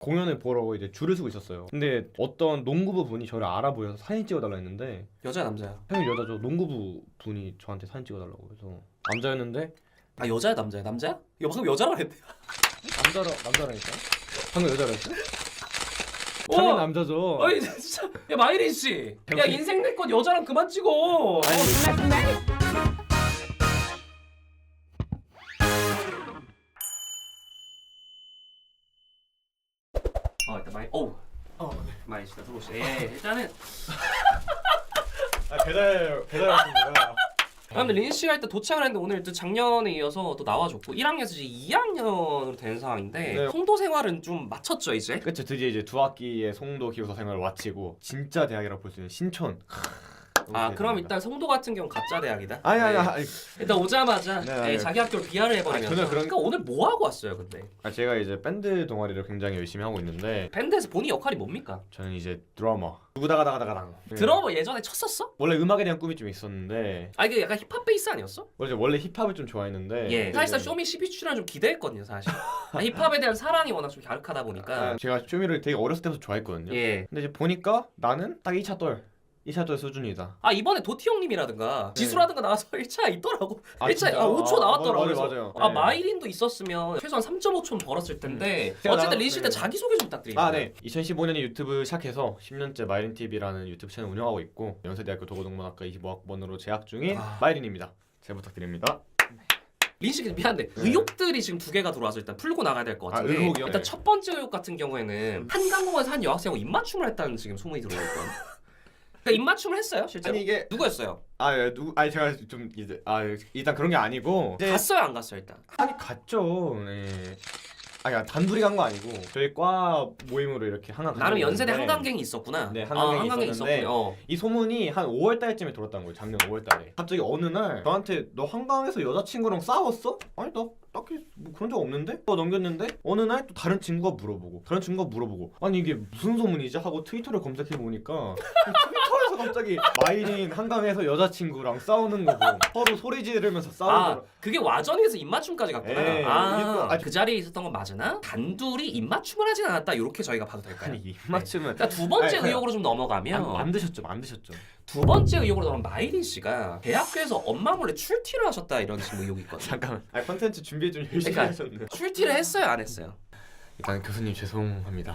공연을 보러 이제 줄을 서고 있었어요. 근데 어떤 농구부 분이 저를 알아보여서 사진 찍어달라 했는데 여자야 남자야? 형이 여자죠. 농구부 분이 저한테 사진 찍어달라고 해서 남자였는데 아 여자야 남자야? 남자야? 이거 방금 여자라고 했대. 남자라니까. 방금 여자라 했어? 당연히 남자죠. 아니 진짜 야 마이린 씨. 야 인생 내 것 여자랑 그만 찍어. 일단 마이린 씨 들어오시죠. 일단은 배달 왔습니다. 근데 린 씨가 일단 도착을 했는데 오늘 또 작년에 이어서 또 나와줬고 1학년에서 이제 2학년으로 된 상황인데 네. 송도 생활은 좀 마쳤죠 이제? 그쵸. 드디어 이제 2학기의 송도 기숙사 생활을 마치고 진짜 대학이라고 볼 수 있는 신촌. 아 그럼 일단 송도 같은 경우는 가짜 대학이다? 아니. 일단 오자마자 네. 자기 학교를 비하를 해버리면서 전혀 그런- 그러니까 오늘 뭐 하고 왔어요 근데? 제가 이제 밴드 동아리를 굉장히 열심히 하고 있는데 밴드에서 본인 역할이 뭡니까? 저는 이제 드러머. 누구다가다가다가당. 드러머 예전에 쳤었어? 원래 음악에 대한 꿈이 좀 있었는데 아 이게 약간 힙합 베이스 아니었어? 원래 힙합을 좀 좋아했는데 예. 사실상 쇼미 12 출연 좀 기대했거든요 사실. 힙합에 대한 사랑이 워낙 좀 갸륵하다 보니까. 제가 쇼미를 되게 어렸을 때부터 좋아했거든요. 예. 근데 이제 보니까 나는 딱 2차 똘 수준이다. 아 이번에 도티 형님이라든가 네. 지수라든가 나와서 1차 있더라고. 1차 진짜? 5초 나왔더라고. 맞아요, 그래서 맞아요. 아 네. 마이린도 있었으면 최소한 3.5초는 벌었을 텐데 제가 어쨌든 나왔- 린 씨 때 네. 자기소개 좀 부탁드립니다. 네. 2015년에 유튜브 시작해서 10년째 마이린TV라는 유튜브 채널 운영하고 있고 연세대학교 도고동문학과 25학번으로 재학 중인 마이린입니다. 잘 부탁드립니다. 린 씨 미안한데 의혹들이 지금 두 개가 들어와서 일단 풀고 나가야 될 것 같은데 의혹이요? 일단 네. 첫 번째 의혹 같은 경우에는 한강공원에서 한 여학생하고 입맞춤을 했다는 지금 소문이 들어오고 있거든요. 그러니까 입맞춤을 했어요 실제로? 아니 이게 누구였어요? 제가 좀 이제 일단 그런 게 아니고 이제 갔어요 안 갔어요 일단? 아니 갔죠. 네. 단둘이 간 거 아니고 저희 과 모임으로 이렇게 한강 나름 연세대 갔는데 한강갱이 있었구나. 네, 한강갱이 있었는데 있었군요. 이 소문이 한 5월 달쯤에 돌았다는 거예요. 작년 5월 달에. 갑자기 어느 날 저한테 너 한강에서 여자친구랑 싸웠어? 아니 나 딱히 뭐 그런 적 없는데? 넘겼는데 어느 날 또 다른 친구가 물어보고 아니 이게 무슨 소문이지? 하고 트위터를 검색해 보니까 트위터에서 갑자기 마이린 한강에서 여자친구랑 싸우는 거 보고 서로 소리 지르면서 싸우더라고. 그게 와전에서 입맞춤까지 갔구나. 예, 이게 또 그 자리에 있었던 건 맞으나 단둘이 입맞춤을 하진 않았다 이렇게 저희가 봐도 될까요? 아니 입맞춤은 자, 두 번째 아니, 의혹으로 좀 넘어가면 만드셨죠. 두 번째 의혹으로 넘어가면 마이린 씨가 대학교에서 엄마 몰래 출티를 하셨다 이런 지금 의혹이 있거든요. 잠깐만. 컨텐츠 준비 좀 열심히 그러니까 하셨네. 출티를 했어요 안 했어요? 일단 교수님 죄송합니다.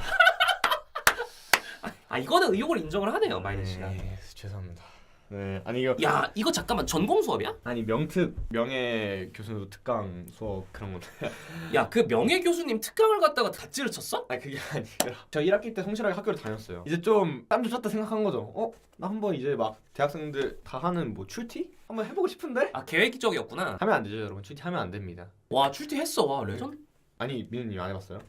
아 이거는 의혹을 인정을 하네요 마이린 씨가. 네, 죄송합니다. 네, 아니 이거 야 이거 잠깐만 전공 수업이야? 아니 명예 교수 특강 수업 그런 건데. 야 그 명예 교수님 특강을 갖다가 다찌를 쳤어? 아니 그게 아니라 저 1학기 때 성실하게 학교를 다녔어요. 이제 좀 땀 좀 쳤다 생각한 거죠. 나 한번 이제 막 대학생들 다 하는 뭐 출티 한번 해보고 싶은데 아 계획적이었구나. 하면 안 되죠 여러분. 출티 하면 안 됩니다. 와 출티 했어 와 레전드. 아니 민우님 안 해봤어요?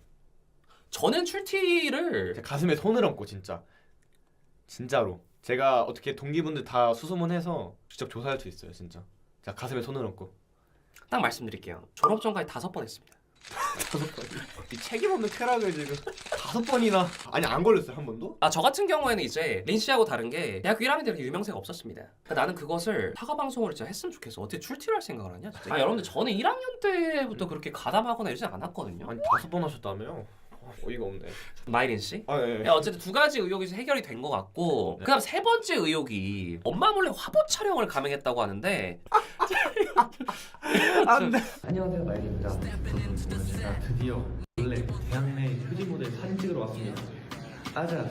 저는 출티를 제 가슴에 손을 얹고 진짜로 제가 어떻게 동기분들 다 수소문해서 직접 조사할 수 있어요 진짜. 제가 가슴에 손을 얹고 딱 말씀드릴게요. 졸업 전까지 5번 했습니다. 5번. 이 책임 없는 쾌락을 지금 5번이나 아니 안 걸렸어요 한 번도? 아 저 같은 경우에는 이제 린 씨하고 다른 게 대학교 1학년 때 그렇게 유명세가 없었습니다. 그러니까 나는 그것을 사과 방송을 진짜 했으면 좋겠어. 어떻게 출티를 할 생각을 하냐 진짜. 아 여러분들 저는 1학년 때부터 그렇게 가담하거나 이러지 않았거든요. 아니 5번 하셨다며요? 어이가 없네. 마이린 씨. 네. 야, 어쨌든 두 가지 의혹이 해결이 된 것 같고 그다음 세 번째 의혹이 엄마 몰래 화보 촬영을 감행했다고 하는데 안돼. 안녕하세요 마이린입니다. 제가 드디어 원래 대학 내 휴지 모델 사진 찍으러 왔습니다. 따자.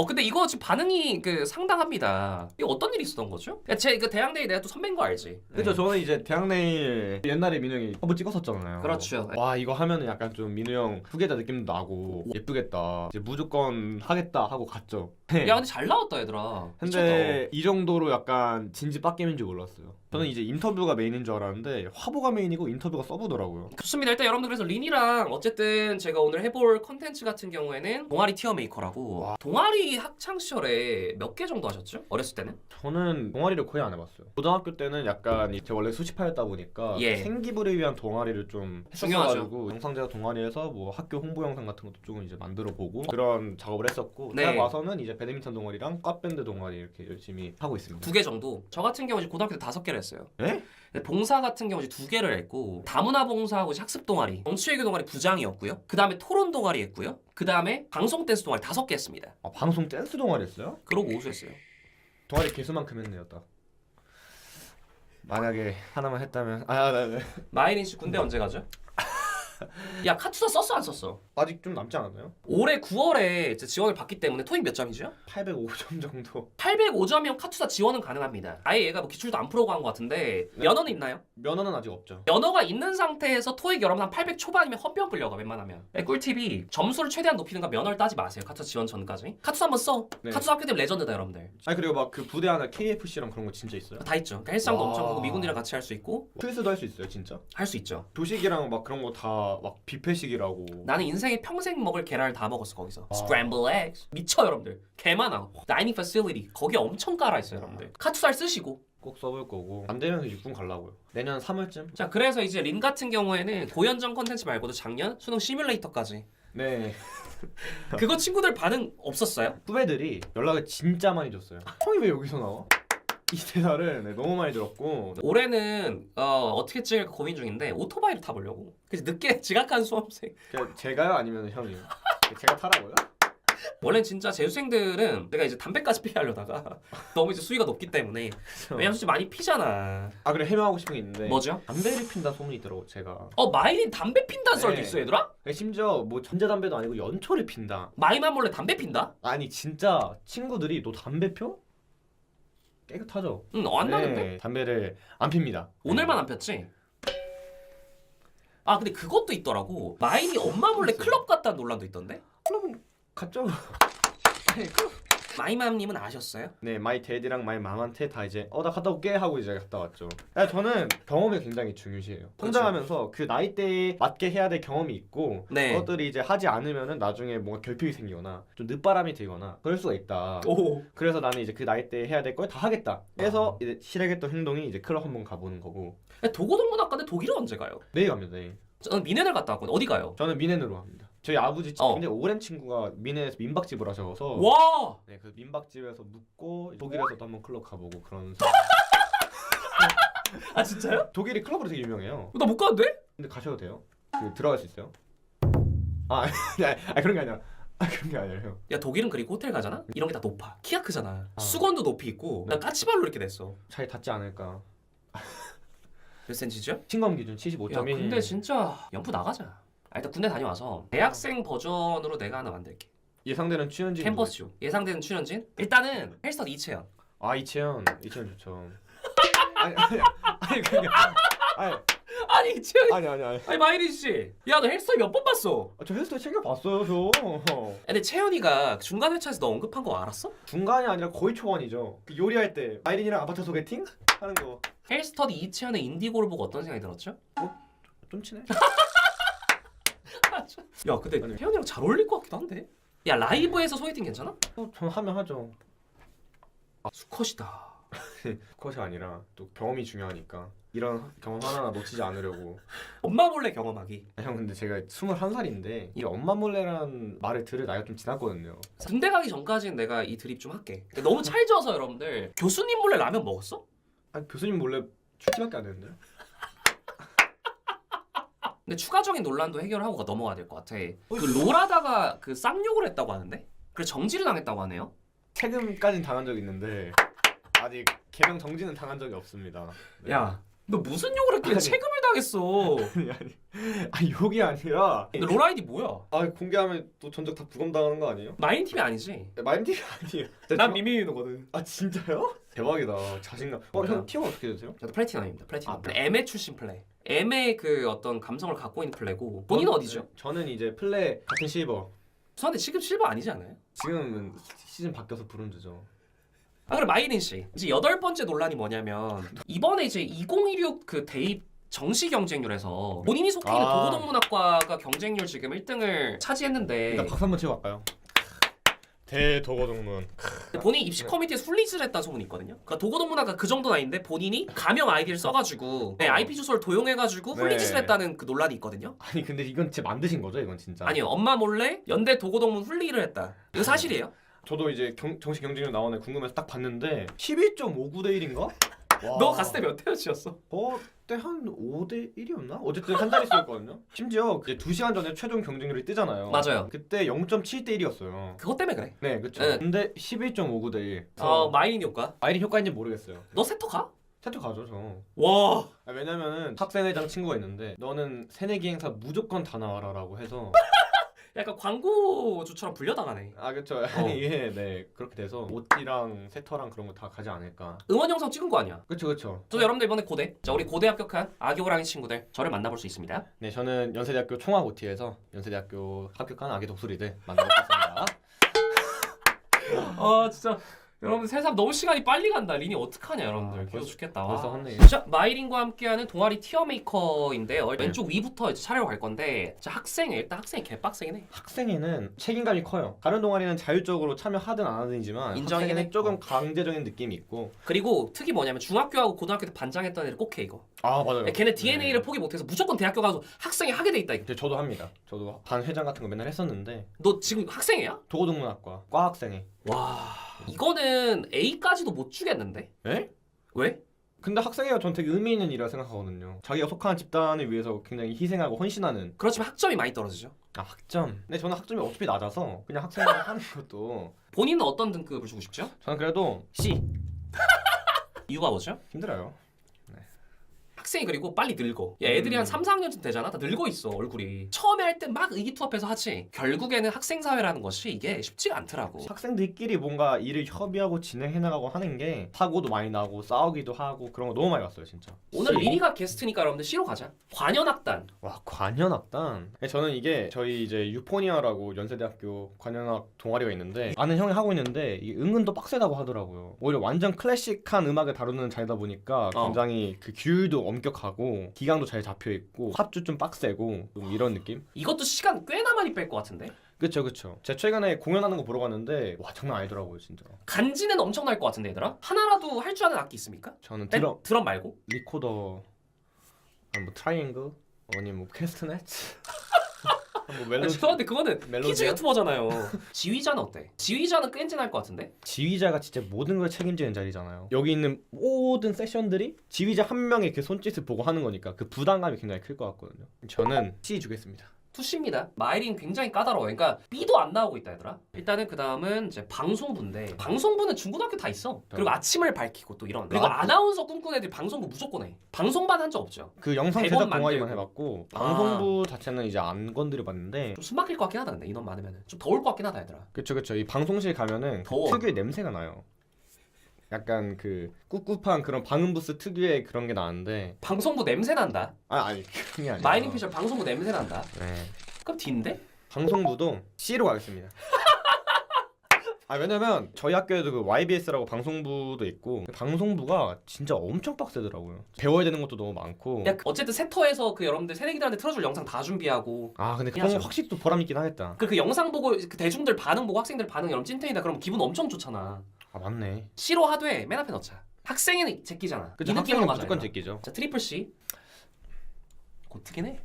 근데 이거 지금 반응이 상당합니다. 이거 어떤 일이 있었던 거죠? 제 그 대학내에 내가 또 선배인 거 알지? 그죠. 저는 이제 대학 내일 옛날에 민우 형이 화보 찍었었잖아요. 그렇죠. 와 이거 하면은 약간 좀 민우 형 후계자 느낌도 나고 예쁘겠다. 이제 무조건 하겠다 하고 갔죠. 야 근데 잘 나왔다 얘들아. 근데 이 정도로 약간 진지 빡겜인 줄 몰랐어요. 저는 이제 인터뷰가 메인인 줄 알았는데 화보가 메인이고 인터뷰가 서브더라고요. 좋습니다. 일단 여러분들 그래서 린이랑 어쨌든 제가 오늘 해볼 컨텐츠 같은 경우에는 동아리 티어 메이커라고. 와. 동아리 학창 시절에 몇 개 정도 하셨죠? 어렸을 때는? 저는 동아리를 거의 안 해봤어요. 고등학교 때는 약간 제가 원래 수시파였다 보니까 예. 생기부를 위한 동아리를 좀 중요하죠. 했었어가지고 영상제작 동아리에서 뭐 학교 홍보 영상 같은 것도 조금 이제 만들어 보고 그런 작업을 했었고 네. 대학 와서는 이제 배드민턴 동아리랑 꽈밴드 동아리 이렇게 열심히 하고 있습니다. 2개 정도. 저 같은 경우 이제 고등학교 때 5개를 했어요. 에? 근데 봉사 같은 경우 이제 2개를 했고 다문화 봉사하고 이제 학습 동아리, 정치외교 동아리 부장이었고요. 그 다음에 토론 동아리 했고요. 그 다음에 방송 댄스 동아리 5개 했습니다. 아, 방송 댄스 동아리 했어요? 그러고 우수했어요. 동아리 개수만큼 했네요 딱. 만약에 하나만 했다면 네. 마이린 씨 군대 언제 가죠? 야 카투사 썼어 안 썼어? 아직 좀 남지 않았나요? 올해 9월에 이제 지원을 받기 때문에 토익 몇 점이죠? 805점 정도. 805점이면 카투사 지원은 가능합니다. 아예 얘가 뭐 기출도 안 풀어고 한 것 같은데 면허는 있나요? 면허는 아직 없죠. 면허가 있는 상태에서 토익 여러분 한 800 초반이면 헌병 끌려가 웬만하면. 꿀팁이 점수를 최대한 높이는 건 면허를 따지 마세요. 카투사 지원 전까지. 카투사 한번 써. 네. 카투사 학교 되면 레전드다 여러분들. 아니 그리고 막 그 부대 하나 KFC랑 그런 거 진짜 있어요? 다 있죠. 그러니까 헬스장도 와. 엄청 크고 미군이랑 같이 할 수 있고 트위스도 할 수 있어요 진짜? 할 수 있죠. 조식이랑 막 그런 거 다 막 뷔페식이라고. 나는 인생에 평생 먹을 계란을 다 먹었어 거기서. 아. Scramble eggs 미쳐 여러분들. 개 많아. Dining facility 거기 엄청 깔아 있어요 여러분들. 카투사를 쓰시고. 꼭 써볼 거고 안 되면 육군 가려고요. 내년 3월쯤? 자 그래서 이제 린 같은 경우에는 고연정 컨텐츠 말고도 작년 수능 시뮬레이터까지. 네. 그거 친구들 반응 없었어요? 후배들이 연락을 진짜 많이 줬어요. 형이 왜 여기서 나와? 이 대사를 네, 너무 많이 들었고. 올해는 어떻게 찍을까 고민 중인데 오토바이를 타보려고. 그래서 늦게 지각한 수험생. 그냥 제가요 아니면 형이요? 제가 타라고요? 원래 진짜 재수생들은 내가 이제 담배까지 피하려다가 너무 이제 수위가 높기 때문에 왜냐면 솔직히 많이 피잖아. 아 그래 해명하고 싶은 게 있는데 뭐죠? 담배를 핀다 소문이 있더라고 제가. 마이린 담배 핀다는 썰도 네. 있어 얘들아? 심지어 뭐 전자담배도 아니고 연초를 핀다. 마이만 몰래 담배 핀다? 아니 진짜 친구들이 너 담배 펴? 깨끗하죠? 응, 안 나는데? 네, 담배를 안 핍니다. 오늘만 안 폈지? 아 근데 그것도 있더라고. 마이니 엄마 몰래 클럽 갔다는 논란도 있던데? 그러면 갔죠. 아니, 마이맘님은 아셨어요? 네, 마이 데디랑 마이 맘한테 다 이제 나 갔다 올게 하고 이제 갔다 왔죠. 저는 경험이 굉장히 중요시해요. 성장하면서 그 나이대에 맞게 해야 될 경험이 있고 네. 그것들이 이제 하지 않으면은 나중에 뭔가 결핍이 생기거나 좀 늦바람이 들거나 그럴 수가 있다. 오. 그래서 나는 이제 그 나이대에 해야 될 걸 다 하겠다. 그래서 이제 실행했던 행동이 이제 클럽 한번 가보는 거고. 도고동문학과인데 독일은 언제 가요? 내일 갑니다. 내일. 저는 미넨을 갔다 왔거든요. 어디 가요? 저는 미넨으로 갑니다. 저희 아버지 어. 굉장히 오랜 친구가 미넨에서 민박집을 하셔서 와! 네, 그 민박집에서 묵고 독일에서도 한번 클럽 가보고 그런. 아 진짜요? 독일이 클럽으로 되게 유명해요. 나 못 가는데? 근데 가셔도 돼요? 그 들어갈 수 있어요? 그런 게 아니라 그런 게 아니라요. 야 독일은 그리고 호텔 가잖아? 이런 게 다 높아. 키가 크잖아. 아. 수건도 높이 있고 나 까치발로 이렇게 됐어. 잘 닿지 않을까. 몇 센치죠? 신검 기준 야 75.1. 근데 진짜 연프 나가자. 일단 군대 다녀와서 대학생 버전으로 내가 하나 만들게. 예상되는 출연진. 캠퍼스쇼. 예상되는 출연진? 일단은 헬스터드 이채연. 이채연 좋죠. 아니 그게 아니 아니 이채연. 아니. 아니 마이린 씨. 야 너 헬스터드 몇 번 봤어? 저 헬스터 챙겨 봤어요 저. 근데 채연이가 중간 회차에서 너 언급한 거 알았어? 중간이 아니라 거의 초반이죠. 그 요리할 때 아이린이랑 아바타 소개팅 하는 거. 헬스터드 이채연의 인디고를 보고 어떤 생각이 들었죠? 좀 친해. 야 근데 아니. 채연이랑 잘 어울릴 것 같기도 한데. 야 라이브에서 소개팅 괜찮아? 전 하면 하죠. 수컷이다. 컷이 아니라 또 경험이 중요하니까 이런 경험 하나 놓치지 않으려고. 엄마 몰래 경험하기. 형 근데 제가 21살인데 이 엄마 몰래란 말을 들을 나이가 좀 지났거든요. 군대 가기 전까지는 내가 이 드립 좀 할게. 너무 찰져서 여러분들 교수님 몰래 라면 먹었어? 아니 교수님 몰래 출티밖에 안 되는데요? 근데 추가적인 논란도 해결하고 넘어가야 될 것 같아. 그 롤하다가 그 쌍욕을 했다고 하는데? 그래서 정지를 당했다고 하네요. 세금까진 당한 적이 있는데 아직 개명 정지는 당한 적이 없습니다. 네. 야, 너 무슨 욕을 했길래 아니. 세금을 당했어? 아니 욕이 아니라 근데 롤 아이디 뭐야? 공개하면 또 전적 다 부검당하는 거 아니에요? 마인 팀이 아니지? 마인티가 아니에요. 난 미미유노거든. 진짜요? 대박이다. 자신감. 형 티어가 어떻게 되세요? 저도 플래티넘입니다. 플래티넘. 아, M의 출신 플레이. M의 그 어떤 감성을 갖고 있는 플레이고. 본인은 어디죠? 저는 이제 플레 같은 실버. 저한테 지금 실버 아니지 않아요? 지금은 시즌 바뀌어서 브론즈죠. 그럼 마이린 씨. 이제 8번째 논란이 뭐냐면 이번에 이제 2016 그 대입 정시 경쟁률에서 본인이 속해 있는 도고동문학과가 경쟁률 지금 1등을 차지했는데 일단 박수 한번 치고 갈까요? 대도고동문. 본인 입시 커뮤니티에 술리즈를 했다는 소문이 있거든요. 그러니까 도고동문학과 그 정도는 아닌데 본인이 가명 아이디를 써가지고 IP 주소를 도용해가지고 네. 훌리짓을 했다는 그 논란이 있거든요. 아니 근데 이건 진짜 만드신 거죠? 이건 진짜? 아니요, 엄마 몰래 연대 도고동문 훌리를 했다. 이거 사실이에요? 저도 이제 정식 경쟁률 나오네 궁금해서 딱 봤는데 11.59대 1인가? 너 갔을 때 몇 대였어? 그때 한 5대 1이었나? 어쨌든 한 자릿수였거든요. 심지어 이제 2시간 전에 최종 경쟁률이 뜨잖아요. 맞아요. 그때 0.7대 1이었어요. 그것 때문에 그래. 네, 그쵸. 네. 근데 11.59대 1. 마이린 효과. 아이린 효과인지 모르겠어요. 너 세터 가? 세트 가죠, 저. 와. 왜냐면은 학생회장 친구가 있는데 너는 새내기 행사 무조건 다 나와라라고 해서 약간 광고주처럼 불려다가네. 아 그쵸. 이게 네 그렇게 돼서 OT랑 세터랑 그런 거 다 가지 않을까. 응원 영상 찍은 거 아니야? 그쵸. 저도 여러분들 이번에 고대. 자, 우리 고대 합격한 아기호랑이 친구들 저를 만나볼 수 있습니다. 네, 저는 연세대학교 총학 OT에서 연세대학교 합격한 아기 독수리들 만나뵙겠습니다. 아 진짜 여러분들 세상 너무 시간이 빨리 간다. 린이 어떡하냐 여러분들. 귀여워 죽겠다. 벌써 혼내. 자, 마이린과 함께하는 동아리 티어메이커인데요. 왼쪽 위부터 이제 차례로 갈 건데 자, 학생회 일단 학생이 개빡세긴 해. 학생회는 책임감이 커요. 다른 동아리는 자율적으로 참여하든 안 하든이지만 인정이긴 학생회는 해. 조금 강제적인 느낌이 있고. 그리고 특이 뭐냐면 중학교하고 고등학교 때 반장했던 애들 꼭 해 이거. 아 맞아요. 걔네 DNA를 포기 못해서 무조건 대학교 가서 학생회 하게 돼 있다 이거. 네, 저도 합니다. 저도 반 회장 같은 거 맨날 했었는데 너 지금 학생회야? 도고동문학과 과학생회. 와 이거는 A까지도 못 주겠는데? 에? 왜? 근데 학생회가 전 되게 의미 있는 일이라 생각하거든요. 자기가 속한 집단을 위해서 굉장히 희생하고 헌신하는. 그렇지만 학점이 많이 떨어지죠. 아 학점. 근데 저는 학점이 어차피 낮아서 그냥 학생회 하는 것도. 본인은 어떤 등급을 주고 싶죠? 저는 그래도 C. 이유가 뭐죠? 힘들어요. 학생이 그리고 빨리 늙어. 야, 애들이 한 3, 4학년쯤 되잖아. 다 늙어 있어 얼굴이. 처음에 할 때 막 의기투합해서 하지. 결국에는 학생 사회라는 것이 이게 쉽지가 않더라고. 학생들끼리 뭔가 일을 협의하고 진행해 나가고 하는 게 사고도 많이 나고 싸우기도 하고 그런 거 너무 많이 봤어요 진짜. 오늘 리니가 게스트니까 여러분들 C로 가자. 관현악단. 와 관현악단. 저는 이게 저희 이제 유포니아라고 연세대학교 관현악 동아리가 있는데 아는 형이 하고 있는데 이게 은근도 빡세다고 하더라고요. 오히려 완전 클래식한 음악을 다루는 자리다 보니까 굉장히 그 규율도 엄격하고 기강도 잘 잡혀 있고 합주 좀 빡세고 좀 이런 느낌? 이것도 시간 꽤나 많이 뺄 것 같은데? 그쵸. 제가 최근에 공연하는 거 보러 갔는데 와 장난 아니더라고요 진짜. 간지는 엄청날 것 같은데 얘들아? 하나라도 할 줄 아는 악기 있습니까? 저는 드럼 말고? 리코더, 뭐 트라이앵글, 아니 뭐 캐스트넷, 뭐 멜로디. 죄송한데 그거는 멜로디야? 키즈 유튜버잖아요. 지휘자는 어때? 지휘자는 끈진할 것 같은데? 지휘자가 진짜 모든 걸 책임지는 자리잖아요. 여기 있는 모든 세션들이 지휘자 한 명의 그 손짓을 보고 하는 거니까 그 부담감이 굉장히 클 것 같거든요. 저는 C 주겠습니다. 투시입니다. 마이린 굉장히 까다로워요. 그러니까 B도 안 나오고 있다 얘들아. 일단은 그 다음은 이제 방송부인데 방송부는 중고등학교 다 있어. 그리고 아침을 밝히고 또 이런. 그리고 아나운서 꿈꾸는 애들이 방송부 무조건 해. 방송반 한 적 없죠. 그 영상 대본 제작 동아리만 만들고. 해봤고 방송부 자체는 이제 안 건드려봤는데. 좀 숨막힐 것 같긴 하다 근데 인원 많으면 좀 더울 것 같긴 하다 얘들아. 그쵸. 이 방송실 가면은 그 더워. 특유의 냄새가 나요. 약간 그 꿉꿉한 그런 방음 부스 특유의 그런 게 나는데. 방송부 냄새 난다. 아니 그게 아니라. 마이린 피셜 방송부 냄새 난다. 네. 그럼 D인데? 방송부도 C로 가겠습니다. 왜냐면 저희 학교에도 그 YBS라고 방송부도 있고 방송부가 진짜 엄청 빡세더라고요. 배워야 되는 것도 너무 많고. 야 어쨌든 세터에서 그 여러분들 새내기들한테 틀어줄 영상 다 준비하고. 근데 그건 해야죠. 확실히 또 보람 있긴 하겠다. 그 영상 보고 그 대중들 반응 보고 학생들 반응 여러분 찐텐이다 그러면 기분 엄청 좋잖아. 맞네. C로 하되 맨 앞에 넣자. 학생은 제끼잖아. 그쵸, 이 느낌으로 학생은 가자. 무조건 얘들아. 제끼죠. 자 트리플 C. 고트긴 해.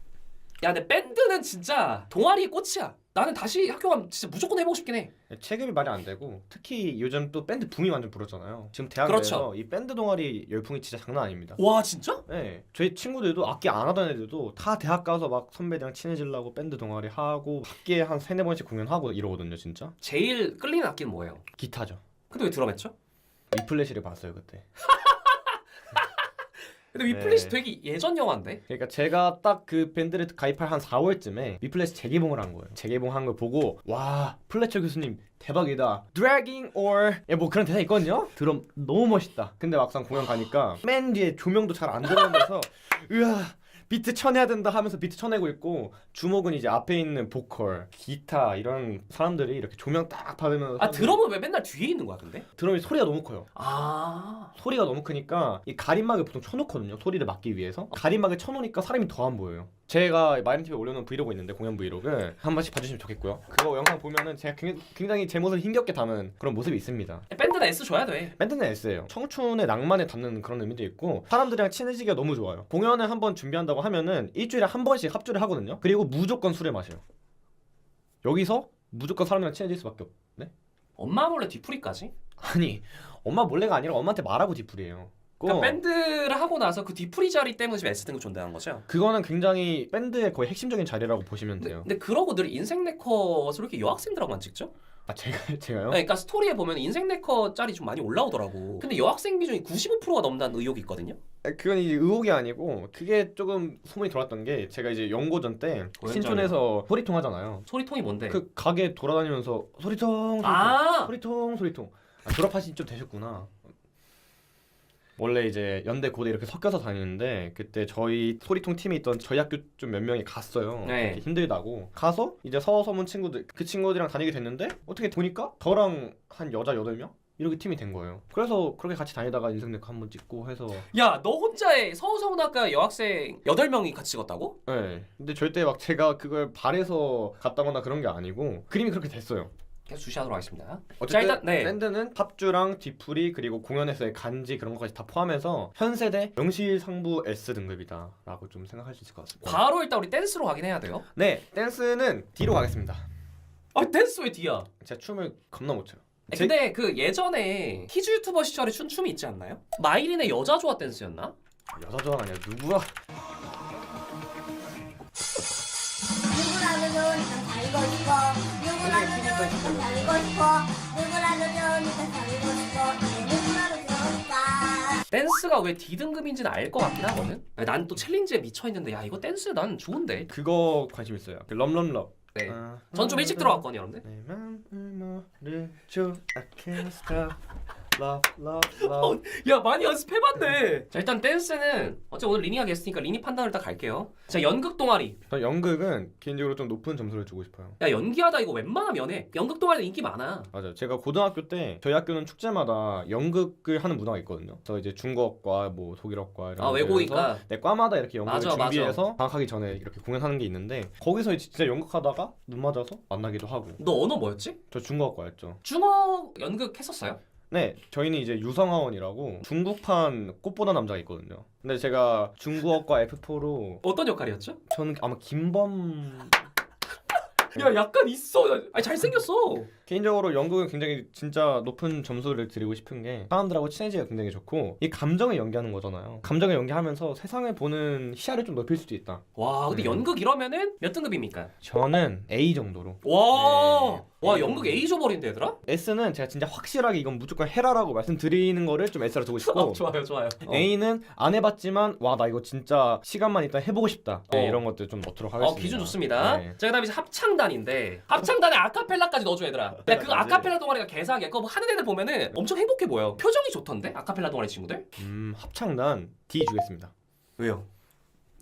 야 근데 밴드는 진짜 동아리의 꽃이야. 나는 다시 학교 가면 진짜 무조건 해보고 싶긴 해. 체급이 말이 안 되고 특히 요즘 또 밴드 붐이 완전 불었잖아요. 지금 대학에서 그렇죠. 이 밴드 동아리 열풍이 진짜 장난 아닙니다. 와 진짜? 네, 저희 친구들도 악기 안 하던 애들도 다 대학 가서 막 선배들이랑 친해지려고 밴드 동아리 하고 학기에 한 3-4번씩 공연하고 이러거든요 진짜. 제일 끌리는 악기는 뭐예요? 기타죠. 근데 왜 드럼 했죠? 위플래시를 봤어요 그때. 근데 위플래시 네. 되게 예전 영화인데? 그러니까 제가 딱 그 밴드를 가입할 한 4월쯤에 위플래시 재개봉을 한 거예요. 재개봉한 걸 보고 와 플래처 교수님 대박이다. Dragging or 뭐 그런 대사 있거든요. 드럼 너무 멋있다. 근데 막상 공연 가니까 맨 뒤에 조명도 잘 안 들어오면서 으아 비트 쳐내야 된다 하면서 비트 쳐내고 있고 주목은 이제 앞에 있는 보컬, 기타 이런 사람들이 이렇게 조명 딱 받으면서 드럼은 왜 맨날 뒤에 있는 거야 근데? 드럼이 소리가 너무 커요. 소리가 너무 크니까 이 가림막을 보통 쳐놓거든요. 소리를 막기 위해서 가림막을 쳐놓으니까 사람이 더 안 보여요. 제가 마이린TV에 올려놓은 브이로그 있는데 공연 브이로그 한 번씩 봐주시면 좋겠고요. 그거 영상 보면은 제가 굉장히 제 모습을 힘겹게 담은 그런 모습이 있습니다. 밴드는 S 줘야 돼. 밴드는 S예요. 청춘의 낭만에 담는 그런 의미도 있고 사람들이랑 친해지기가 너무 좋아요. 공연을 한번 준비한다고 하면은 일주일에 한 번씩 합주를 하거든요. 그리고 무조건 술을 마셔요. 여기서 무조건 사람이랑 친해질 수밖에 없네. 엄마 몰래 뒤풀이까지? 아니 엄마 몰래가 아니라 엄마한테 말하고 뒤풀이에요. 그러니까 밴드를 하고 나서 그 뒤풀이 자리 때문에 지금 S 등급 존재한 거죠? 그거는 굉장히 밴드의 거의 핵심적인 자리라고 보시면 돼요. 근데 그러고 늘 인생 네컷을 이렇게 여학생들하고만 찍죠? 아 제가요? 그러니까 스토리에 보면 인생 네컷 짤이 좀 많이 올라오더라고. 근데 여학생 비중이 95%가 넘는다는 의혹이 있거든요. 그건 이제 의혹이 아니고 그게 조금 소문이 돌았던 게 제가 이제 연고전 때 신촌에서 소리통 하잖아요. 소리통이 뭔데? 그 가게 돌아다니면서 소리통 소리통 졸업하신 좀 되셨구나. 원래 이제 연대 고대 이렇게 섞여서 다니는데 그때 저희 소리통 팀에 있던 저희 학교 좀 몇 명이 갔어요. 네. 힘들다고 가서 이제 서서문 친구들 그 친구들이랑 다니게 됐는데 어떻게 보니까 저랑 한 여자 8명 이렇게 팀이 된 거예요. 그래서 그렇게 같이 다니다가 인생 네컷 한번 찍고 해서 야, 너 혼자에 서울서문학과 여학생 8명이 같이 찍었다고? 네. 근데 절대 막 제가 그걸 바래서 갔다거나 그런 게 아니고 그림이 그렇게 됐어요. 계속 주시하도록 하겠습니다. 어쨌든 자, 일단 네. 밴드는 합주랑 뒤풀이 그리고 공연에서의 간지 그런 것까지 다 포함해서 현세대 명실상부 S 등급이다라고 좀 생각할 수 있을 것 같습니다. 바로 일단 우리 댄스로 가긴 해야 돼요. 네, 댄스는 D로 가겠습니다. 아, 댄스 왜 D야? 제가 춤을 겁나 못 춰요. 근데 그 예전에 키즈 유튜버 시절에 춘 춤이 있지 않나요? 마이린의 여자 조화 댄스였나? 여자 좋아 아니야 누구야? 누구라도 좋으니까 살고 싶어. 누구라도 좋으니까 살고 싶어. 누구라도 좋으니까 살고 싶어. 누구라도 좋으니까. 댄스가 왜 D 등급인지는 알 것 같긴 하거든. 난 또 챌린지에 미쳐 있는데 야 이거 댄스 난 좋은데. 그거 관심 있어요. 그 럼럼럽. 네. 전 좀 일찍 들어갔거든요, 여러분들. 내 맘을 모르죠. I can't stop. Love, love, love. 야 많이 연습해봤네. 자 일단 댄스는 어째 오늘 리니가 게스트니까 리니 판단을 딱 갈게요. 자 연극 동아리. 저 연극은 개인적으로 좀 높은 점수를 주고 싶어요. 야 연기하다 이거 웬만하면 해. 연극 동아리도 인기 많아. 맞아요. 제가 고등학교 때 저희 학교는 축제마다 연극을 하는 문화가 있거든요. 그래서 이제 중국과 뭐 독일어과 이런 아 외고니까. 네, 과마다 이렇게 연극을 맞아, 준비해서 방학하기 전에 이렇게 공연하는 게 있는데 거기서 진짜 연극하다가 눈 맞아서 만나기도 하고. 너 언어 뭐였지? 저 중국어과였죠. 중어 연극 했었어요? 네, 저희는 이제 유성하원이라고 중국판 꽃보다 남자가 있거든요. 근데 제가 중국어과 F4로 어떤 역할이었죠? 저는 아마 김범 야 약간 있어. 아니 잘생겼어. 개인적으로 연극은 굉장히 진짜 높은 점수를 드리고 싶은 게 사람들하고 친해지기가 굉장히 좋고 이 감정을 연기하는 거잖아요. 감정을 연기하면서 세상을 보는 시야를 좀 높일 수도 있다. 와 근데 네. 연극 이러면은 몇 등급입니까? 저는 A 정도로. 와. 네. 와 연극 A 줘버린데 얘들아? S는 제가 진짜 확실하게 이건 무조건 해라라고 말씀드리는 거를 좀 S로 두고 싶고 좋아요. A는 안 해봤지만 와 나 이거 진짜 시간만 있다 해보고 싶다. 네, 이런 것들 좀 넣도록 하겠습니다. 기준 좋습니다. 네. 자 그다음에 이제 합창단인데 합창단에 아카펠라까지 넣어줘 얘들아. 야 그거 맞지. 아카펠라 동아리가 개사기야. 그거 뭐 하는 애들 보면은 엄청 행복해 보여. 표정이 좋던데 아카펠라 동아리 친구들? 합창단 D 주겠습니다. 왜요?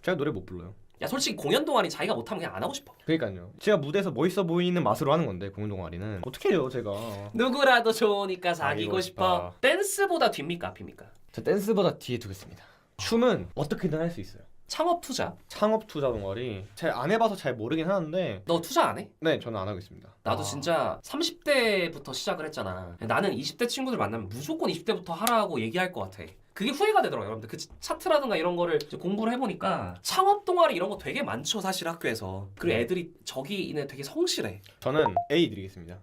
제가 노래 못 불러요. 야 솔직히 공연 동아리 자기가 못하면 그냥 안 하고 싶어. 그러니까요. 제가 무대에서 멋있어 보이는 맛으로 하는 건데 공연 동아리는 어떻게 해요 제가. 누구라도 좋으니까 사귀고 사귀고 싶어. 댄스보다 뒤입니까 앞입니까? 저 댄스보다 뒤에 두겠습니다. 춤은 어떻게든 할 수 있어요. 창업 투자. 창업 투자 동아리 잘 안 해봐서 잘 모르긴 하는데 너 투자 안 해? 네 저는 안 하고 있습니다. 나도 진짜 30대부터 시작을 했잖아. 나는 20대 친구들 만나면 무조건 20대부터 하라고 얘기할 것 같아. 그게 후회가 되더라고요. 여러분들 그 차트라든가 이런 거를 이제 공부를 해보니까 창업 동아리 이런 거 되게 많죠 사실 학교에서. 그리고 애들이 저기는 되게 성실해. 저는 A 드리겠습니다.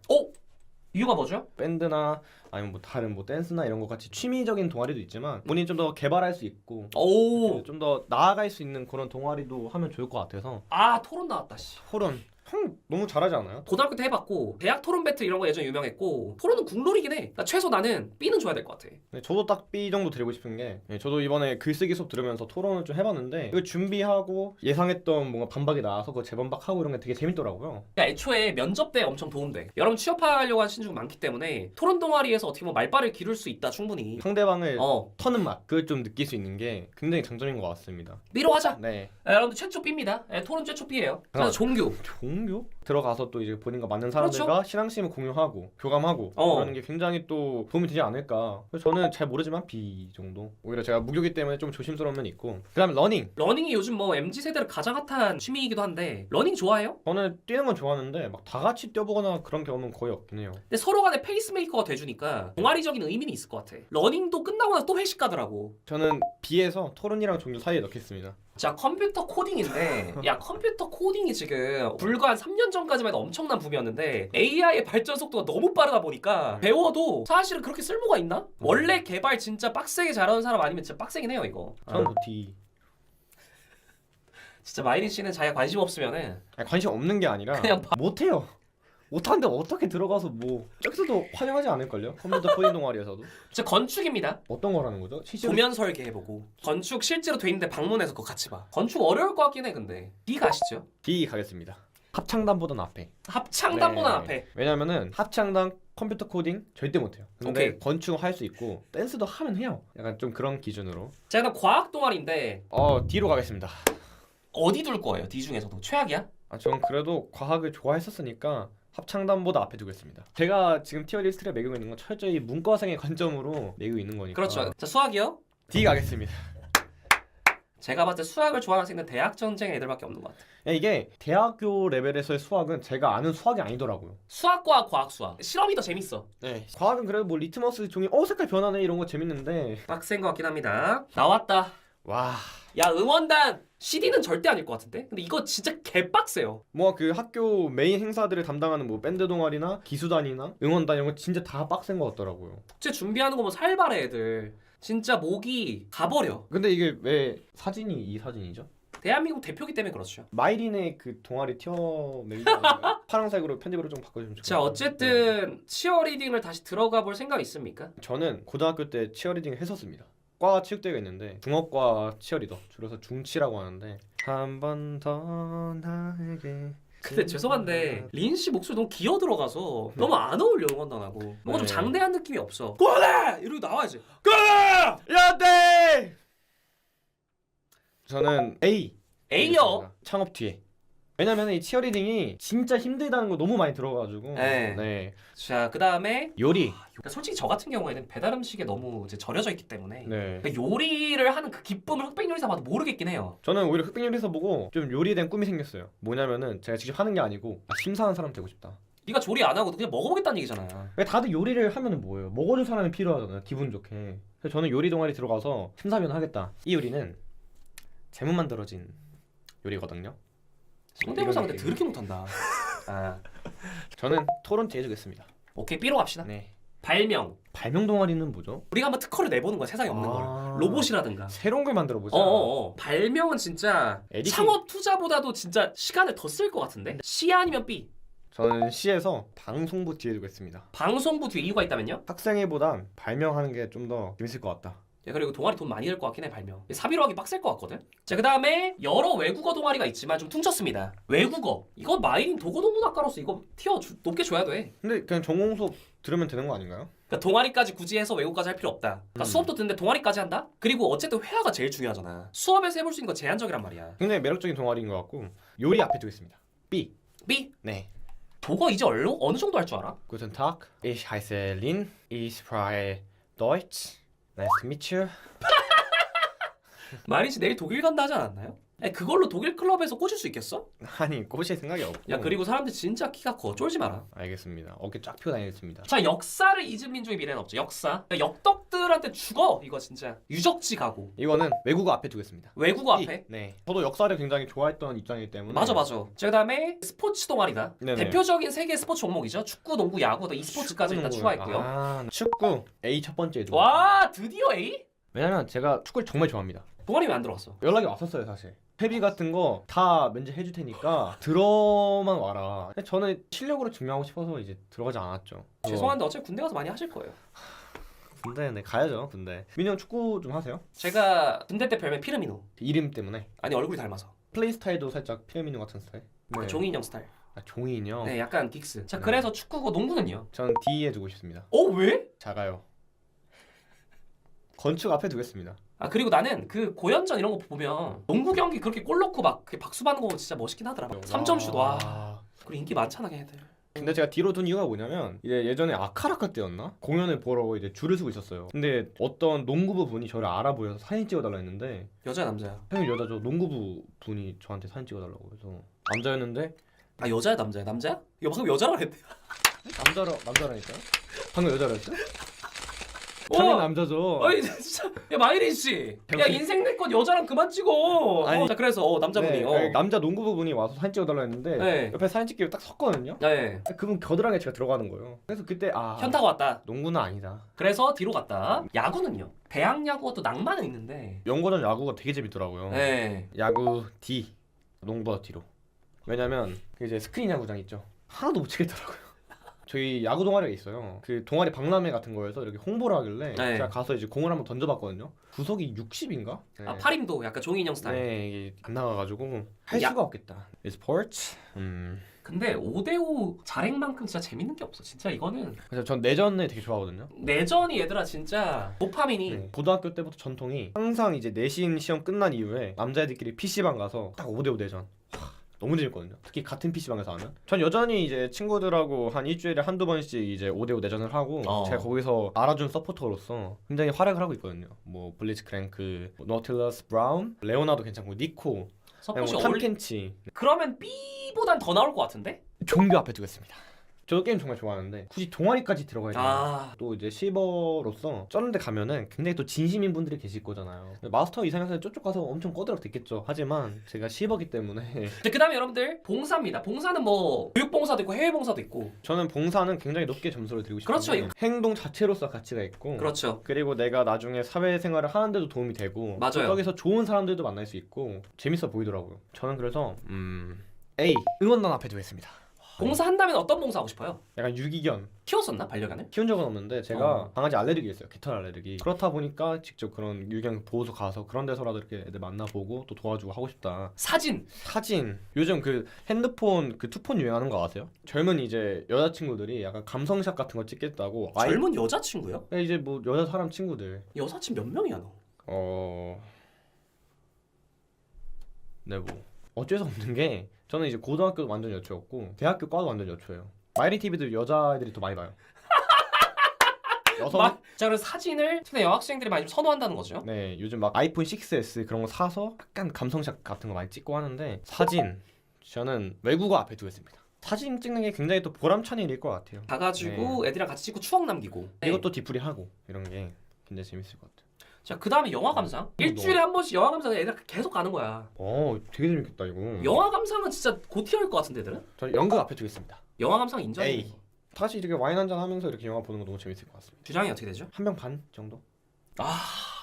이유가 뭐죠? 밴드나 아니면 뭐 다른 뭐 댄스나 이런 것 같이 취미적인 동아리도 있지만 본인이 좀 더 개발할 수 있고 오. 좀 더 나아갈 수 있는 그런 동아리도 하면 좋을 것 같아서. 아 토론 나왔다 씨. 토론 형 너무 잘하지 않아요? 고등학교 때 해봤고 대학 토론 배틀 이런 거 예전에 유명했고 토론은 국룰이긴 해. 그러니까 최소 나는 B는 줘야 될 것 같아. 네, 저도 딱 B 정도 드리고 싶은 게 저도 이번에 글쓰기 수업 들으면서 토론을 좀 해봤는데 이거 준비하고 예상했던 뭔가 반박이 나와서 그거 재반박하고 이런 게 되게 재밌더라고요. 그러니까 애초에 면접 때 엄청 도움돼. 여러분 취업하려고 하는 신중이 많기 때문에 토론 동아리에서 어떻게 보면 말빨을 기를 수 있다 충분히. 상대방을 터는 맛 그걸 좀 느낄 수 있는 게 굉장히 장점인 것 같습니다. B로 하자. 네. 여러분들 최초 B입니다. 토론 최초 B예요. 자, 종교. 종교? 들어가서 또 이제 본인과 맞는 사람들과 그렇죠. 신앙심을 공유하고 교감하고 그러는 게 굉장히 또 도움이 되지 않을까. 그래서 저는 잘 모르지만 B 정도. 오히려 제가 무교기 때문에 좀 조심스러운 면이 있고. 그다음에 러닝. 러닝이 요즘 뭐 MZ 세대를 가장 핫한 취미이기도 한데 러닝 좋아해요? 저는 뛰는 건 좋아하는데 막 다 같이 뛰어보거나 그런 경험은 거의 없긴 해요. 근데 서로 간에 페이스메이커가 돼주니까 동아리적인 의미는 있을 것 같아. 러닝도 끝나고 나서 또 회식 가더라고. 저는 B에서 토론이랑 종교 사이에 넣겠습니다. 자 컴퓨터 코딩인데 야 컴퓨터 코딩이 지금 불과 한 3년 전까지만 해도 엄청난 붐이었는데 AI의 발전 속도가 너무 빠르다 보니까 배워도 사실은 그렇게 쓸모가 있나? 원래 개발 진짜 빡세게 잘하는 사람 아니면 진짜 빡세긴 해요 이거. 저는 D. 진짜 마이린 씨는 자기가 관심 없으면은 아니, 관심 없는 게 아니라 그냥 못해요. 못하는데 어떻게 들어가서 뭐 저기서도 환영하지 않을걸요? 컴퓨터 코딩 동아리에서도. 진짜 건축입니다. 어떤 거라는 거죠? 실제로 도면 설계해보고 건축 실제로 돼 있는데 방문해서 그거 같이 봐. 건축 어려울 것 같긴 해 근데. D 가시죠. D 가겠습니다. 합창단보단 앞에. 합창단보단 네. 앞에. 왜냐면은 합창단 컴퓨터 코딩 절대 못해요. 근데 오케이. 건축은 할 수 있고 댄스도 하면 해요. 약간 좀 그런 기준으로. 자 그럼 과학 동아리인데 D로 가겠습니다. 어디 둘 거예요? D 중에서도 최악이야? 전 그래도 과학을 좋아했었으니까 합창단보다 앞에 두겠습니다. 제가 지금 티어리스트를 매기고 있는 건 철저히 문과생의 관점으로 매기고 있는 거니까. 그렇죠. 자 수학이요? D 가겠습니다. 제가 봤을 때 수학을 좋아하는 학생은 대학 전쟁 애들밖에 없는 것 같아. 이게 대학교 레벨에서의 수학은 제가 아는 수학이 아니더라고요. 수학과 과학 수학. 실험이 더 재밌어. 네. 과학은 그래도 뭐 리트머스 종이 색깔 변하네 이런 거 재밌는데. 빡센 것 같긴 합니다. 나왔다. 와. 야 응원단 CD는 절대 아닐 것 같은데? 근데 이거 진짜 개빡세요. 뭐 그 학교 메인 행사들을 담당하는 뭐 밴드 동아리나 기수단이나 응원단 이런 거 진짜 다 빡센 것 같더라고요. 국제 준비하는 거 뭐 살벌해 애들. 진짜 목이 가버려. 근데 이게 왜 사진이 이 사진이죠? 대한민국 대표기 때문에 그렇죠. 마이린의 그 동아리 티어 메이저가 파란색으로 편집으로 좀 바꿔주면 좋겠어요. 자 어쨌든 치어리딩을 다시 들어가 볼 생각 있습니까? 저는 고등학교 때 치어리딩을 했었습니다. 과 체육대회가 있는데 중어과 치어리더 줄여서 중치라고 하는데 한 번 더 나에게. 근데 죄송한데 린 씨 목소리 너무 기어 들어가서 너무 안 어울려 응원단하고 뭔가 좀 네. 장대한 느낌이 없어. 고대! 이러고 나와야지. 야대. 저는 A. A요. 창업 뒤에. 왜냐면 이 치어리딩이 진짜 힘들다는 거 너무 많이 들어가지고. 네. 네. 자 그다음에 요리. 그러니까 솔직히 저 같은 경우에는 배달 음식에 너무 이제 절여져 있기 때문에 네. 그러니까 요리를 하는 그 기쁨을 흑백 요리사 봐도 모르겠긴 해요. 저는 오히려 흑백 요리사 보고 좀 요리에 대한 꿈이 생겼어요. 뭐냐면은 제가 직접 하는 게 아니고 심사하는 사람 되고 싶다. 네가 조리 안 하고 그냥 먹어보겠다는 얘기잖아. 그러니까 다들 요리를 하면은 뭐예요? 먹어줄 사람이 필요하잖아요. 기분 좋게. 그래서 저는 요리 동아리 들어가서 심사위원 하겠다. 이 요리는 재무 만들어진 요리거든요. 성대모사 근데 이런 더럽게 못한다. 아 저는 토론 해주겠습니다. 오케이 B로 갑시다. 네. 발명. 발명 동아리는 뭐죠? 우리가 한번 특허를 내보는 거야 세상에 없는 아. 걸. 로봇이라든가. 새로운 걸 만들어 보자. 발명은 진짜 에디팅. 창업 투자보다도 진짜 시간을 더 쓸 것 같은데? C 아니면 B? 저는 C에서 방송부 뒤에 두겠습니다. 방송부 뒤에 이유가 있다면요? 학생회보단 발명하는 게 좀 더 재밌을 것 같다. 야, 그리고 동아리 돈 많이 들 것 같긴 해 발명. 사비로 하기 빡셀 것 같거든? 자 그 다음에 여러 외국어 동아리가 있지만 좀 퉁쳤습니다. 외국어. 이건 마이린 도고동문학과로서 이거 티어 높게 줘야 돼. 근데 그냥 전공 수업 들으면 되는 거 아닌가요? 그러니까 동아리까지 굳이 해서 외국까지 할 필요 없다. 그러니까 수업도 듣는데 동아리까지 한다? 그리고 어쨌든 회화가 제일 중요하잖아. 수업에서 해볼 수 있는 건 제한적이란 말이야. 굉장히 매력적인 동아리인 것 같고 요리 앞에 두겠습니다. B. B? 네. 독어 이제 어느 정도 할 줄 알아? Guten Tag, ich heiße Lin, ich spreche Deutsch. Nice to meet you. 마이린 씨 내일 독일 간다 하지 않았나요? 아니, 그걸로 독일 클럽에서 꽂을 수 있겠어? 아니 꼬실 생각이 없고. 야 그리고 사람들 진짜 키가 커. 쫄지 마라. 알겠습니다. 어깨 쫙 펴고 다니겠습니다. 자 역사를 잊은 민족의 미래는 없죠. 역사. 그러니까 역덕들한테 죽어. 이거 진짜. 유적지 가고. 이거는 외국어 앞에 두겠습니다. 외국어 B. 앞에. 네. 저도 역사를 굉장히 좋아했던 입장이기 때문에. 맞아. 자 그다음에 스포츠 동아리다. 네네. 대표적인 세계 스포츠 종목이죠. 축구, 농구, 야구, 이 스포츠까지 일단 추가했고요. 축구 A 첫 번째 두. 와 드디어 A? 왜냐면 제가 축구를 정말 좋아합니다. 동아리 왜 안 들어왔어? 연락이 왔었어요 사실. 회비 같은 거 다 면제해줄 테니까 들어만 와라. 근데 저는 실력으로 증명하고 싶어서 이제 들어가지 않았죠. 죄송한데 어차피 군대 가서 많이 하실 거예요. 군대 네 가야죠. 군대. 민영 축구 좀 하세요? 제가 군대 때 별명 피르미노. 이름 때문에. 아니 얼굴이 닮아서. 플레이 스타일도 살짝 피라미드 같은 스타일. 그 종이 인형 스타일. 종이 인형. 네 약간 긱스. 자 네. 그래서 축구고 농구는요? 전 D에 두고 싶습니다. 왜? 작아요. 건축 앞에 두겠습니다. 아 그리고 나는 그 고연전 이런 거 보면 농구 경기 그렇게 골 넣고 막 박수 받는 거 보면 진짜 멋있긴 하더라. 3점 슛 와. 그리고 인기 많잖아 걔네들. 근데 제가 D로 둔 이유가 뭐냐면 이제 예전에 아카라카 때였나? 공연을 보러 이제 줄을 서고 있었어요. 근데 어떤 농구부 분이 저를 알아보여서 사진 찍어달라 했는데 여자야 남자야? 형님 여자죠. 농구부 분이 저한테 사진 찍어달라고 해서 남자였는데 아 여자야 남자야? 남자야? 이거 방금 여자라고 했대. 남자라니까요? 방금 여자라 했어요? 당연히 남자죠. 아니 진짜 야 마이린 씨, 야 인생 내 건 여자랑 그만 찍어. 아니, 자 그래서 남자분이 네, 남자 농구부 분이 와서 사진 찍어달라 했는데 네. 옆에 사진 찍기를 딱 섰거든요. 네. 그분 겨드랑이에 제가 들어가는 거예요. 그래서 그때 현타가 왔다. 농구는 아니다. 그래서 뒤로 갔다. 야구는요? 대학 야구가 또 낭만은 있는데. 연고전 야구가 되게 재밌더라고요. 네. 야구 D, 농구가 D로. 왜냐면 그 이제 스크린 야구장 있죠. 하나도 못 치겠더라고요. 저희 야구 동아리가 있어요. 그 동아리 박람회 같은 거에서 이렇게 홍보를 하길래 네. 제가 가서 이제 공을 한번 던져봤거든요. 구속이 60인가? 네. 아 파림도 약간 종이 인형 스타일. 네, 이게 안 나가가지고 할 야. 수가 없겠다. 스포츠. 근데 5대5 자랭만큼 진짜 재밌는 게 없어. 진짜 이거는 그래서 전 내전을 되게 좋아하거든요. 내전이 얘들아 진짜 도파민이. 네. 고등학교 때부터 전통이 항상 이제 내신 시험 끝난 이후에 남자애들끼리 PC방 가서 딱 5대5 내전. 너무 재밌거든요. 특히 같은 PC방에서 하면. 전 여전히 이제 친구들하고 한 일주일에 한두 번씩 이제 5대5 내전을 하고 제가 거기서 알아준 서포터로서 굉장히 활약을 하고 있거든요. 뭐 블리츠크랭크, 노틸러스 브라운, 레오나도 괜찮고 니코, 서폿이 뭐 어울리. 탐켄치. 그러면 B보단 더 나올 것 같은데? 종교 앞에 두겠습니다. 저도 게임 정말 좋아하는데 굳이 동아리까지 들어가야 돼요. 아. 또 이제 실버로서 저런 데 가면은 굉장히 또 진심인 분들이 계실 거잖아요. 마스터 이상해서 저쪽 가서 엄청 꺼들어 듣겠죠. 하지만 제가 실버기 때문에 그 다음에 여러분들 봉사입니다. 봉사는 뭐 교육봉사도 있고 해외봉사도 있고. 저는 봉사는 굉장히 높게 점수를 드리고 싶어요. 그렇죠. 행동 자체로서 가치가 있고 그렇죠. 그리고 내가 나중에 사회생활을 하는데도 도움이 되고 맞아요. 거기서 좋은 사람들도 만날 수 있고 재밌어 보이더라고요. 저는 그래서 A 응원단 앞에 두겠습니다. 봉사 한다면 어떤 봉사 하고 싶어요? 약간 유기견 키웠었나 반려견을? 키운 적은 없는데 제가 강아지 알레르기 있어요. 깃털 알레르기. 그렇다 보니까 직접 그런 유기견 보호소 가서 그런 데서라도 이렇게 애들 만나보고 또 도와주고 하고 싶다. 사진. 요즘 그 핸드폰 그 투폰 유행하는 거 아세요? 젊은 이제 여자친구들이 약간 감성샷 같은 거 찍겠다고 젊은 여자친구요? 이제 뭐 여자 사람 친구들 여사친 몇 명이야 너? 네, 뭐 어쩔 수 없는 게 저는 이제 고등학교도 완전 여초였고 대학교 과도 완전 여초예요. 마이린 TV도 여자애들이 더 많이 봐요. 자 그래서 사진을 특히 여학생들이 많이 좀 선호한다는 거죠. 네, 요즘 막 아이폰 6S 그런 거 사서 약간 감성샷 같은 거 많이 찍고 하는데 사진 저는 외국어 앞에 두겠습니다. 사진 찍는 게 굉장히 또 보람찬 일일 것 같아요. 가가지고 애들이랑 같이 찍고 추억 남기고. 이것도 뒤풀이 하고 이런 게 굉장히 재밌을 것 같아요. 자 그 다음에 영화 감상. 일주일에 한 번씩 영화 감상 애들 계속 가는 거야. 되게 재밌겠다 이거. 영화 감상은 진짜 고티어일 것 같은데 애들은? 저 연극 앞에 두겠습니다. 영화 감상 인정. A. 다시 이렇게 와인 한잔 하면서 이렇게 영화 보는 거 너무 재밌을 것 같습니다. 주장이 어떻게 되죠? 한 병 반 정도? 아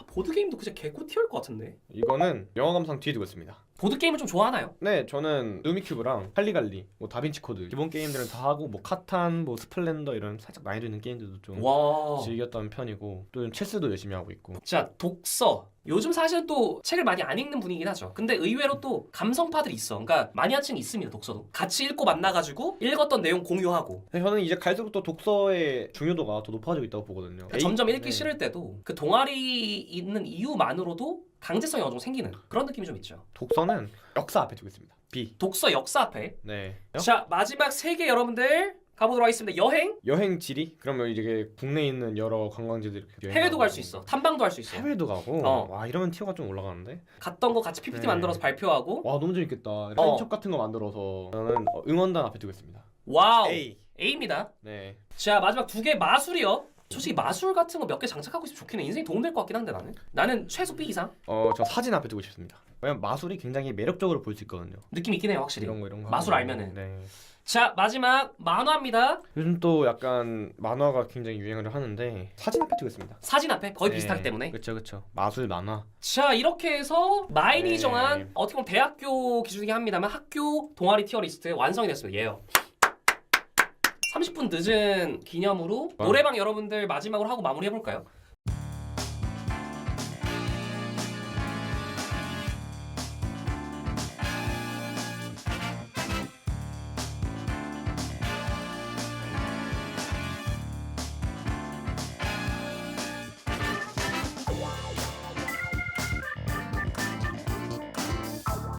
보드게임도 진짜 개고티어일 것 같은데. 이거는 영화 감상 뒤에 두고 있습니다. 보드게임을 좀 좋아하나요? 네, 저는 루미큐브랑 할리갈리, 뭐 다빈치 코드 기본 게임들은 다 하고 뭐 카탄, 뭐 스플렌더 이런 살짝 난이도 있는 게임들도 좀 와. 즐겼던 편이고 또 체스도 열심히 하고 있고. 자 독서. 요즘 사실은 또 책을 많이 안 읽는 분위기긴 하죠. 근데 의외로 또 감성파들이 있어. 그러니까 마니아층이 있습니다. 독서도. 같이 읽고 만나가지고 읽었던 내용 공유하고. 근데 저는 이제 갈수록 또 독서의 중요도가 더 높아지고 있다고 보거든요. 그러니까 점점 읽기 네. 싫을 때도 그 동아리 있는 이유만으로도 강제성이 어느 정도 생기는 그런 느낌이 좀 있죠. 독서는 역사 앞에 두고 있습니다. B. 독서 역사 앞에. 네. 자 마지막 3개 여러분들 가보도록 하겠습니다. 여행. 여행 지리? 그러면 이게 국내에 있는 여러 관광지들 이렇게 해외도 갈 수 있어. 탐방도 할 수 있어. 해외도 가고. 어. 와 이러면 티어가 좀 올라가는데. 갔던 거 같이 PPT 네. 만들어서 발표하고. 와 너무 재밌겠다. 사진첩 같은 거 만들어서 저는 응원단 앞에 두고 있습니다. 와우. A. A입니다. 네. 자 마지막 2개 마술이요. 솔직히 마술 같은 거 몇 개 장착하고 있으면 좋긴 해. 인생에 도움될 것 같긴 한데 나는 최소 B 이상. 저 사진 앞에 두고 싶습니다. 왜냐면 마술이 굉장히 매력적으로 볼 수 있거든요. 느낌 있긴 해요 확실히. 이런 거 마술 하고. 알면은. 네. 자 마지막 만화입니다. 요즘 또 약간 만화가 굉장히 유행을 하는데 사진 앞에 두겠습니다. 사진 앞에 거의 네. 비슷하기 때문에. 그렇죠. 마술 만화. 자 이렇게 해서 마인이 네. 정한 어떻게 보면 대학교 기준이긴 합니다만 학교 동아리 티어 리스트 완성이 됐습니다. 예요. 30분 늦은 기념으로 노래방 여러분들 마지막으로 하고 마무리해볼까요?